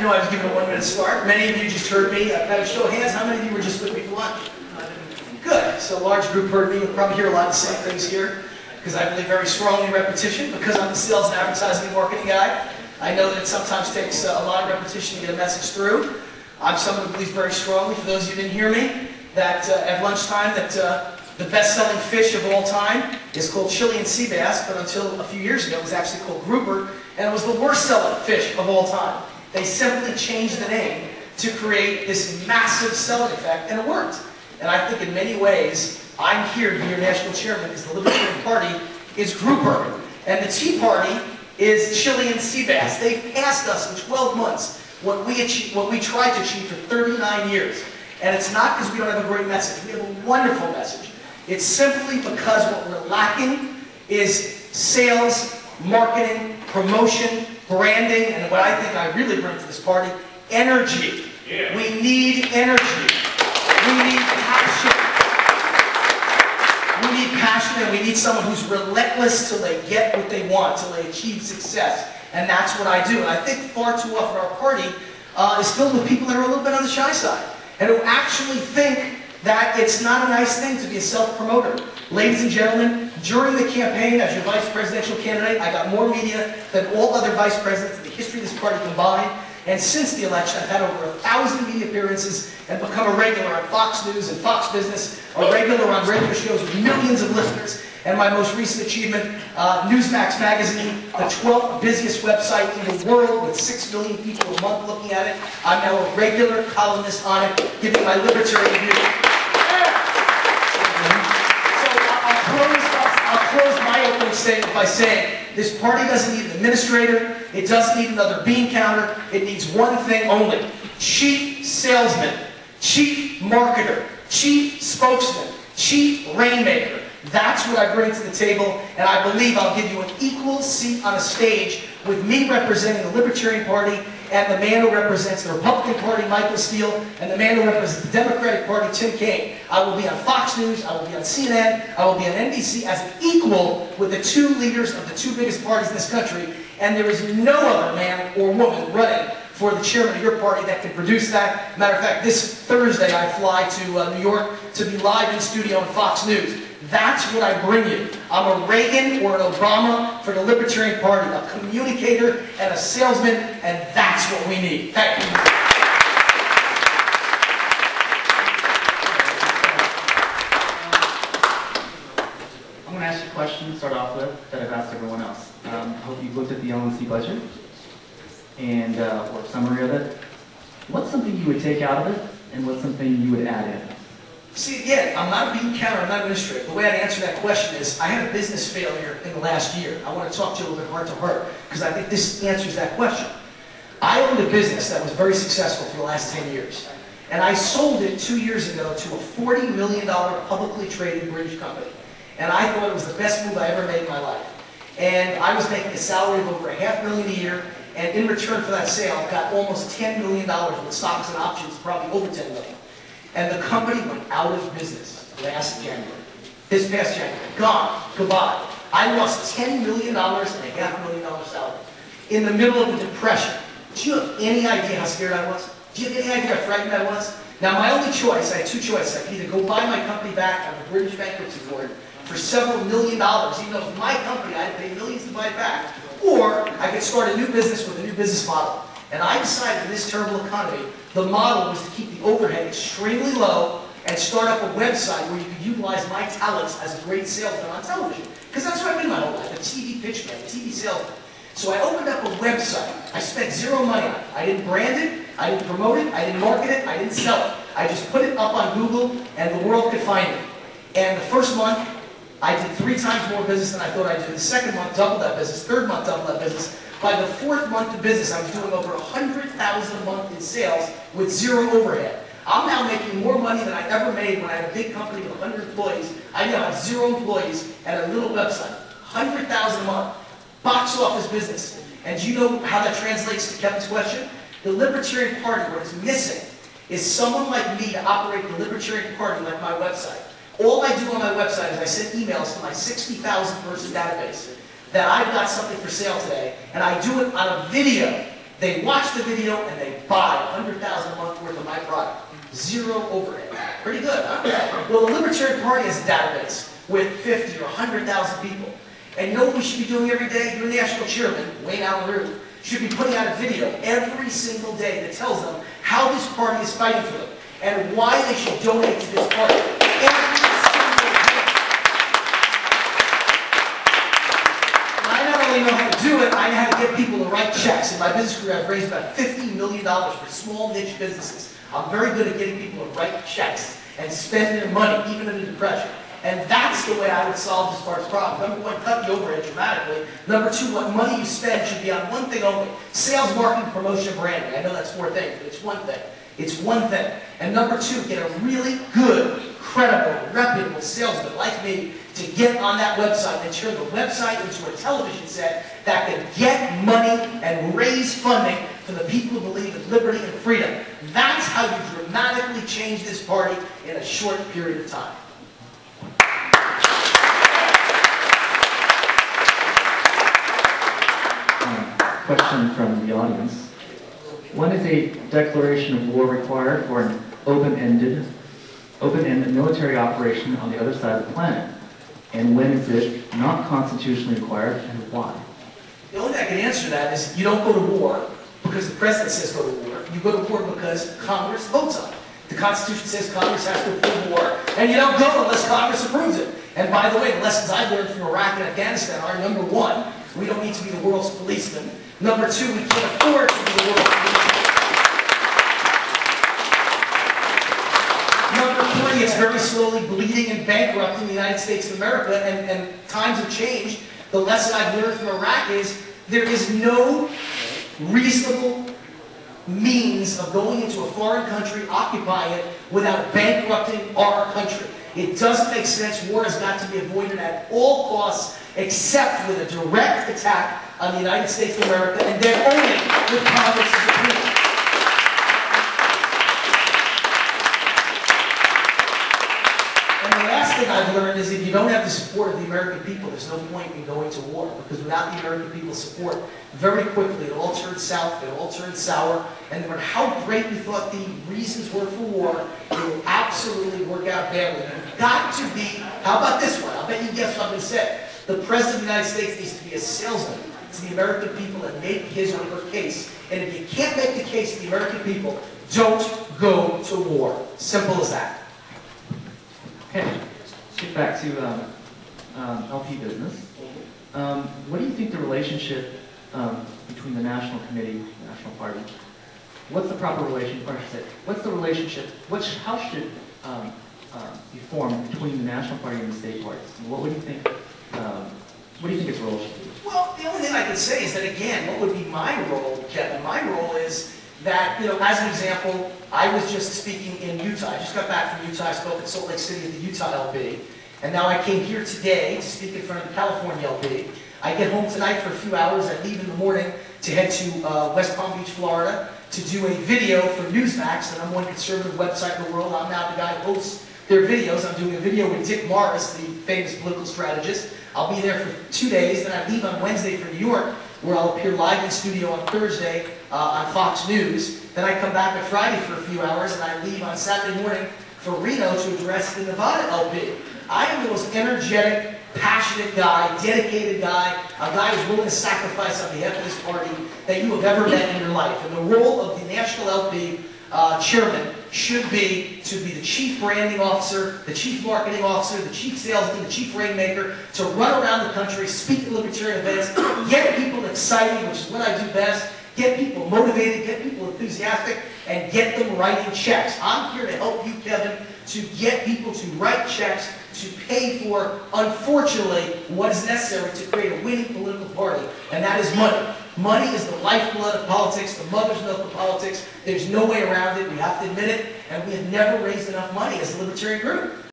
know I was given a 1-minute start. Many of you just heard me. I've got a show of hands. How many of you were just with me for lunch? Good. So a large group heard me. You'll probably hear a lot of the same things here because I believe very strongly in repetition because I'm the sales and advertising and marketing guy. I know that it sometimes takes a lot of repetition to get a message through. I'm someone who believes very strongly, for those of you who didn't hear me, that at lunchtime that the best-selling fish of all time is called Chilean sea bass, but until a few years ago it was actually called grouper, and it was the worst-selling fish of all time. They simply changed the name to create this massive selling effect, and it worked. And I think in many ways, I'm here to be your national chairman because the Libertarian Party is grouper, and the Tea Party is Chilean sea bass. They've passed us in 12 months what we tried to achieve for 39 years. And it's not because we don't have a great message. We have a wonderful message. It's simply because what we're lacking is sales, marketing, promotion, branding, and what I think I really bring to this party, energy. Yeah. We need energy. We need passion. We need passion, and we need someone who's relentless till they get what they want, till they achieve success. And that's what I do. And I think far too often our party is filled with people that are a little bit on the shy side, and who actually think that it's not a nice thing to be a self-promoter. Ladies and gentlemen, during the campaign as your vice presidential candidate, I got more media than all other vice presidents in the history of this party combined. And since the election, I've had over 1,000 media appearances and become a regular on Fox News and Fox Business, a regular on radio shows with millions of listeners. And my most recent achievement, Newsmax Magazine, the 12th busiest website in the world with 6 million people a month looking at it. I'm now a regular columnist on it, giving my libertarian view. So I'll close my opening statement by saying, this party doesn't need an administrator, it doesn't need another bean counter, it needs one thing only: chief salesman, chief marketer, chief spokesman, chief rainmaker. That's what I bring to the table, and I believe I'll give you an equal seat on a stage with me representing the Libertarian Party and the man who represents the Republican Party, Michael Steele, and the man who represents the Democratic Party, Tim Kaine. I will be on Fox News, I will be on CNN, I will be on NBC as an equal with the two leaders of the two biggest parties in this country, and there is no other man or woman running for the chairman of your party that can produce that. Matter of fact, this Thursday I fly to New York to be live in studio on Fox News. That's what I bring you. I'm a Reagan or an Obama for the Libertarian Party, a communicator and a salesman, and that's what we need. Thank you. I'm going to ask you a question to start off with that I've asked everyone else. I hope you've looked at the LNC budget and or a summary of it. What's something you would take out of it, and what's something you would add in? See, again, I'm not a bean counter, I'm not an administrator. The way I'd answer that question is, I had a business failure in the last year. I want to talk to you a little bit heart to heart, because I think this answers that question. I owned a business that was very successful for the last 10 years. And I sold it 2 years ago to a $40 million publicly traded British company. And I thought it was the best move I ever made in my life. And I was making a salary of over $500,000 a year, and in return for that sale, I got almost $10 million with stocks and options, probably over $10 million. And the company went out of business last January. This past January. Gone. Goodbye. I lost $10 million and a $500,000 salary in the middle of a depression. Do you have any idea how scared I was? Do you have any idea how frightened I was? Now, my only choice, I had two choices. I could either go buy my company back on the British bankruptcy court for several $1 million, even though it was my company, I had to pay millions to buy it back, or I could start a new business with a new business model. And I decided in this terrible economy, the model was to keep the overhead extremely low and start up a website where you could utilize my talents as a great salesman on television. Because that's what I've been my whole life, a TV pitch man, a TV salesman. So I opened up a website. I spent zero money on it. I didn't brand it, I didn't promote it, I didn't market it, I didn't sell it. I just put it up on Google and the world could find it. And the first month, I did 3 times more business than I thought I'd do. The second month, doubled that business. Third month, doubled that business. By the 4th month of business, I was doing over $100,000 a month in sales with zero overhead. I'm now making more money than I ever made when I had a big company with 100 employees. I now have 0 employees and a little website. $100,000 a month. Box office business. And do you know how that translates to Kevin's question? The Libertarian Party, what is missing, is someone like me to operate the Libertarian Party like my website. All I do on my website is I send emails to my 60,000 person database that I've got something for sale today, and I do it on a video They watch the video and they buy 100,000 a month worth of my product. Zero overhead. Pretty good, huh? Well, the Libertarian Party has a database with 50 or 100,000 people. And you know what we should be doing every day? Your national chairman, Wayne Allen Root, should be putting out a video every single day that tells them how this party is fighting for them and why they should donate to this party. Every single day. I not only know how to do it, I know how to get people to write checks. In my business career, I've raised about $50 million for small niche businesses. I'm very good at getting people to write checks and spend their money, even in a depression. And that's the way I would solve this party's problem. Number one, cut the overhead dramatically. Number two, what money you spend should be on one thing only. Sales, marketing, promotion, branding. I know that's 4 things, but it's one thing. It's one thing. And number two, get a really good, credible, reputable salesman like me to get on that website and turn the website into a television set that can get money and raise funding for the people who believe in liberty and freedom. That's how you dramatically change this party in a short period of time. Question from the audience. When is a declaration of war required for an open-ended military operation on the other side of the planet? And when is it not constitutionally required, and why? The only thing I can answer that is you don't go to war because the president says go to war. You go to war because Congress votes on it. The Constitution says Congress has to approve war, and you don't go unless Congress approves it. And by the way, the lessons I've learned from Iraq and Afghanistan are, number one, we don't need to be the world's policeman. Number two, we can't afford to be the world's policeman. Number three, it's very slowly bleeding and bankrupting the United States of America, and times have changed. The lesson I've learned from Iraq is there is no reasonable means of going into a foreign country, occupying it, without bankrupting our country. It doesn't make sense. War has got to be avoided at all costs, except with a direct attack on the United States of America, and then only with Congress's approval. And the last thing I've learned is if you don't have the support of the American people, there's no point in going to war, because without the American people's support, very quickly it all turns south, it all turns sour, and no matter how great we thought the reasons were for war, it will absolutely work out badly. You've got to be, how about this one? I'll bet you guess what I'm going to say. The President of the United States needs to be a salesman to the American people and make his or her case. And if you can't make the case to the American people, don't go to war. Simple as that. Okay, let's get back to LP business. What do you think the relationship between the National Committee, the National Party, what's the proper relation, or I should say, what's the relationship, how should be formed between the National Party and the state parties? What do you think its role should be? Well, the only thing I can say is that, again, what would be my role, Kevin? My role is that, as an example, I was just speaking in Utah. I just got back from Utah. I spoke in Salt Lake City at the Utah LP. And now I came here today to speak in front of the California LP. I get home tonight for a few hours. I leave in the morning to head to West Palm Beach, Florida, to do a video for Newsmax, the #1 conservative website in the world. I'm now the guy who hosts their videos. I'm doing a video with Dick Morris, the famous political strategist. I'll be there for 2 days. Then I leave on Wednesday for New York, where I'll appear live in studio on Thursday on Fox News. Then I come back on Friday for a few hours, and I leave on Saturday morning for Reno to address the Nevada LP. I am the most energetic, passionate guy, dedicated guy, a guy who's willing to sacrifice on behalf of this party that you have ever met in your life. And the role of the National LP chairman should be to be the chief branding officer, the chief marketing officer, the chief salesman, the chief rainmaker, to run around the country, speak at libertarian events, get people excited, which is what I do best, get people motivated, get people enthusiastic, and get them writing checks. I'm here to help you, Kevin, to get people to write checks to pay for, unfortunately, what is necessary to create a winning political party, and that is money. Money is the lifeblood of politics, the mother's milk of politics. There's no way around it. We have to admit it, and we have never raised enough money as a libertarian group.